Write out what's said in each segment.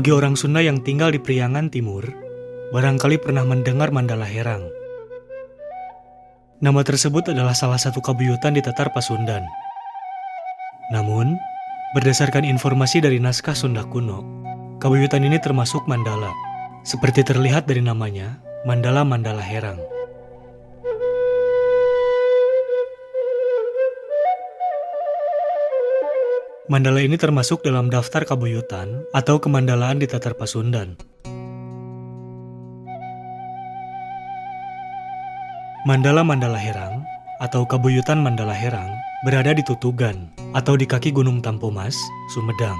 Bagi orang Sunda yang tinggal di Priangan Timur, barangkali pernah mendengar Mandala Herang. Nama tersebut adalah salah satu kabuyutan di Tatar Pasundan. Namun, berdasarkan informasi dari naskah Sunda kuno, kabuyutan ini termasuk Mandala, seperti terlihat dari namanya, Mandala Herang. Mandala ini termasuk dalam daftar kabuyutan atau kemandalaan di Tatar Pasundan. Mandala Herang atau kabuyutan Mandala Herang berada di Tutugan atau di kaki Gunung Tampomas, Sumedang.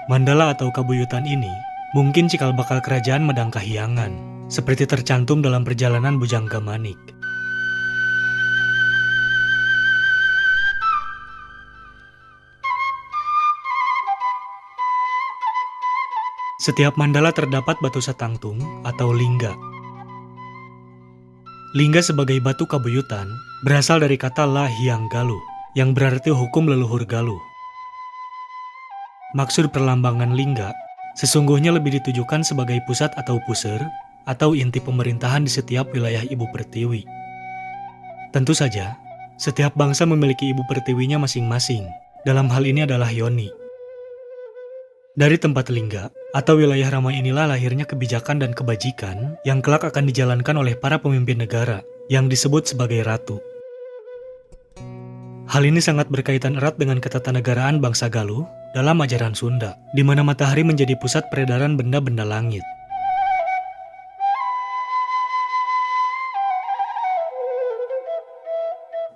Mandala atau kabuyutan ini mungkin cikal bakal kerajaan Medang Kahyangan, seperti tercantum dalam perjalanan Bujangga Manik. Setiap mandala terdapat batu satangtung atau lingga. Lingga sebagai batu kabuyutan berasal dari kata La Hyang Galuh yang berarti hukum leluhur Galuh. Maksud perlambangan lingga sesungguhnya lebih ditujukan sebagai pusat atau puser atau inti pemerintahan di setiap wilayah ibu pertiwi. Tentu saja, setiap bangsa memiliki ibu pertiwinya masing-masing. Dalam hal ini adalah Yoni. Dari tempat lingga atau wilayah ramai inilah lahirnya kebijakan dan kebajikan yang kelak akan dijalankan oleh para pemimpin negara yang disebut sebagai ratu. Hal ini sangat berkaitan erat dengan ketatanegaraan bangsa Galuh dalam ajaran Sunda, di mana matahari menjadi pusat peredaran benda-benda langit.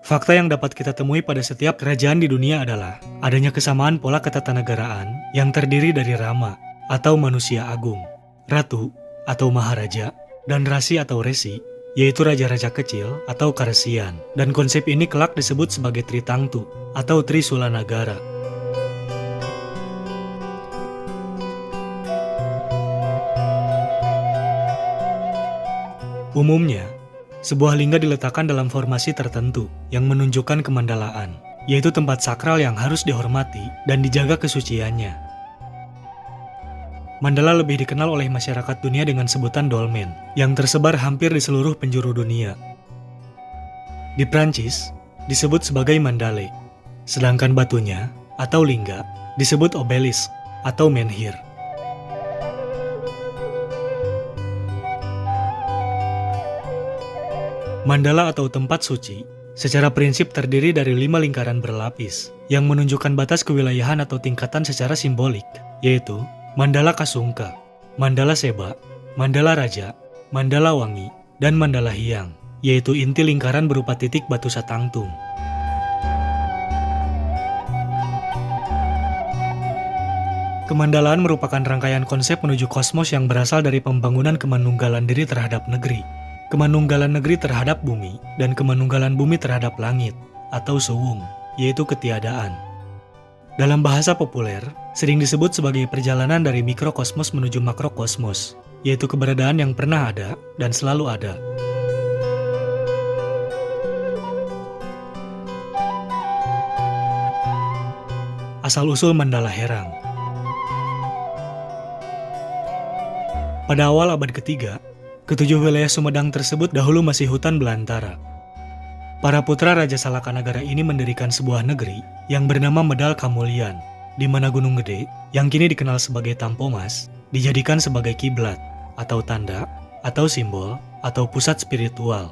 Fakta yang dapat kita temui pada setiap kerajaan di dunia adalah adanya kesamaan pola ketatanegaraan yang terdiri dari Rama atau manusia agung, Ratu atau Maharaja, dan Rasi atau Resi, yaitu raja-raja kecil atau Karesian. Dan konsep ini kelak disebut sebagai Tritangtu atau Trisulanagara. Umumnya, sebuah lingga diletakkan dalam formasi tertentu yang menunjukkan kemandalaan, yaitu tempat sakral yang harus dihormati dan dijaga kesuciannya. Mandala lebih dikenal oleh masyarakat dunia dengan sebutan dolmen, yang tersebar hampir di seluruh penjuru dunia. Di Prancis, disebut sebagai mandale, sedangkan batunya, atau lingga, disebut obelisk atau menhir. Mandala atau tempat suci secara prinsip terdiri dari 5 lingkaran berlapis yang menunjukkan batas kewilayahan atau tingkatan secara simbolik, yaitu Mandala Kasungka, Mandala Seba, Mandala Raja, Mandala Wangi, dan Mandala Hyang, yaitu inti lingkaran berupa titik batu satangtung. Kemandalaan merupakan rangkaian konsep menuju kosmos yang berasal dari pembangunan kemanunggalan diri terhadap negeri, kemanunggalan negeri terhadap bumi, dan kemanunggalan bumi terhadap langit, atau suwung, yaitu ketiadaan. Dalam bahasa populer, sering disebut sebagai perjalanan dari mikrokosmos menuju makrokosmos, yaitu keberadaan yang pernah ada dan selalu ada. Asal-usul Mandala Herang. Pada awal abad ketiga, ketujuh wilayah Sumedang tersebut dahulu masih hutan belantara. Para putra Raja Salakanagara ini mendirikan sebuah negeri yang bernama Medal Kamulyan, di mana Gunung Gede, yang kini dikenal sebagai Tampomas, dijadikan sebagai kiblat, atau tanda, atau simbol, atau pusat spiritual.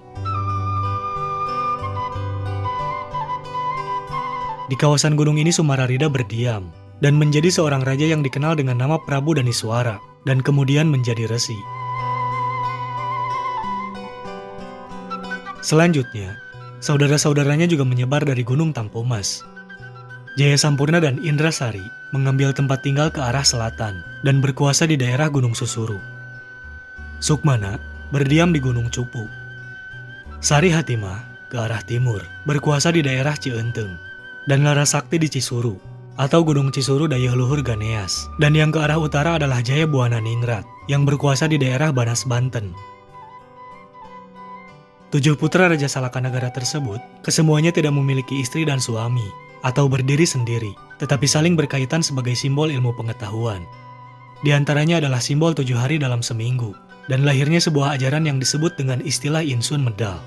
Di kawasan gunung ini Sumararida berdiam, dan menjadi seorang raja yang dikenal dengan nama Prabu Daniswara, dan kemudian menjadi resi. Selanjutnya, saudara-saudaranya juga menyebar dari Gunung Tampomas. Jaya Sampurna dan Indrasari mengambil tempat tinggal ke arah selatan dan berkuasa di daerah Gunung Susuru. Sukmana berdiam di Gunung Cupu. Sari Hatimah ke arah timur, berkuasa di daerah Cienteng. Dan Larasakti di Cisuru, atau Gunung Cisuru Daya Luhur Ganeas. Dan yang ke arah utara adalah Jaya Buana Ningrat, yang berkuasa di daerah Banas, Banten. 7 putra Raja Salakanagara tersebut, kesemuanya tidak memiliki istri dan suami, atau berdiri sendiri, tetapi saling berkaitan sebagai simbol ilmu pengetahuan. Di antaranya adalah simbol 7 hari dalam seminggu, dan lahirnya sebuah ajaran yang disebut dengan istilah Insun Medal.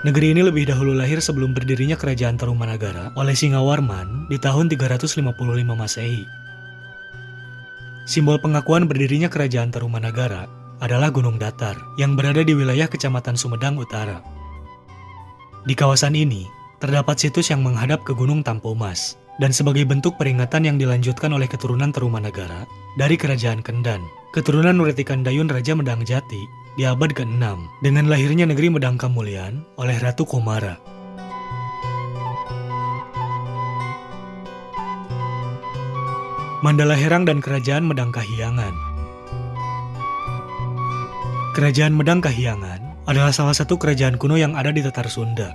Negeri ini lebih dahulu lahir sebelum berdirinya Kerajaan Tarumanagara oleh Singawarman di tahun 355 Masehi. Simbol pengakuan berdirinya Kerajaan Tarumanagara adalah Gunung Datar yang berada di wilayah Kecamatan Sumedang Utara. Di kawasan ini, terdapat situs yang menghadap ke Gunung Tampomas, dan sebagai bentuk peringatan yang dilanjutkan oleh keturunan Tarumanagara dari Kerajaan Kendan, keturunan Nuretikan Dayun Raja Medang Jati di abad ke-6 dengan lahirnya negeri Medang Kamulyan oleh Ratu Komara. Mandala Herang dan Kerajaan Medang Kahyangan. Kerajaan Medang Kahyangan adalah salah satu kerajaan kuno yang ada di Tatar Sunda.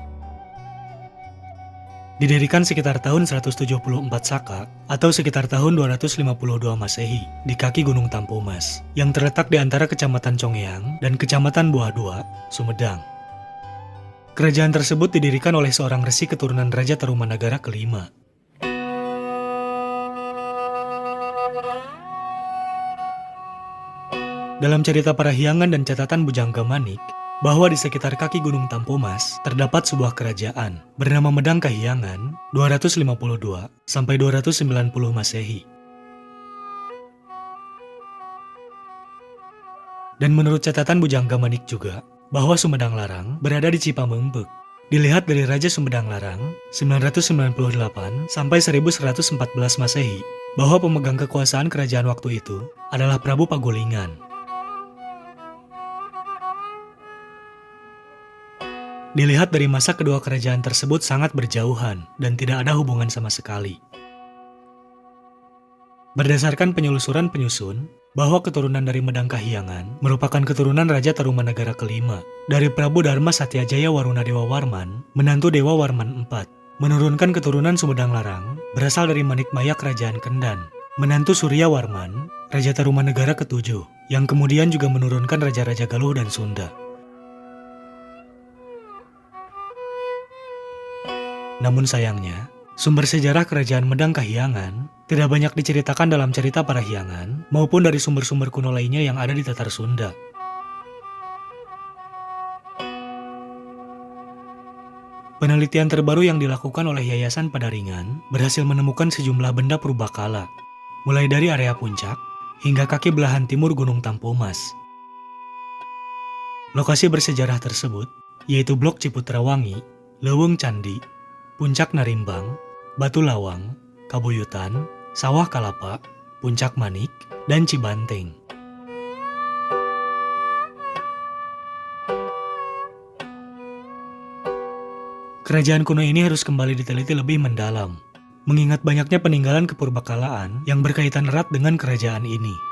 Didirikan sekitar tahun 174 Saka atau sekitar tahun 252 Masehi di kaki Gunung Tampomas yang terletak di antara Kecamatan Congeyang dan Kecamatan Buah Dua, Sumedang. Kerajaan tersebut didirikan oleh seorang resi keturunan Raja Tarumanagara kelima. Dalam cerita Parahyangan dan catatan Bujangga Manik, bahwa di sekitar kaki Gunung Tampomas terdapat sebuah kerajaan bernama Medang Kahyangan 252 sampai 290 Masehi. Dan menurut catatan Bujangga Manik juga, bahwa Sumedang Larang berada di Cipamembek. Dilihat dari Raja Sumedang Larang 998 sampai 1114 Masehi, bahwa pemegang kekuasaan kerajaan waktu itu adalah Prabu Pagulingan. Dilihat dari masa kedua kerajaan tersebut sangat berjauhan dan tidak ada hubungan sama sekali. Berdasarkan penelusuran penyusun, bahwa keturunan dari Medang Kahyangan merupakan keturunan Raja Tarumanagara kelima dari Prabu Dharma Satyajaya Warunadewa Warman, menantu Dewa Warman IV, menurunkan keturunan Sumedang Larang berasal dari Manikmaya Kerajaan Kendan, menantu Surya Warman, Raja Tarumanagara ketujuh, yang kemudian juga menurunkan Raja-Raja Galuh dan Sunda. Namun sayangnya, sumber sejarah Kerajaan Medang Kahyangan tidak banyak diceritakan dalam cerita Parahyangan maupun dari sumber-sumber kuno lainnya yang ada di Tatar Sunda. Penelitian terbaru yang dilakukan oleh Yayasan Padaringan berhasil menemukan sejumlah benda purbakala, mulai dari area puncak hingga kaki belahan timur Gunung Tampomas. Lokasi bersejarah tersebut yaitu Blok Ciputrawangi, Leuweung Candi, Puncak Narimbang, Batu Lawang, Kabuyutan, Sawah Kalapa, Puncak Manik, dan Cibanteng. Kerajaan kuno ini harus kembali diteliti lebih mendalam, mengingat banyaknya peninggalan kepurbakalaan yang berkaitan erat dengan kerajaan ini.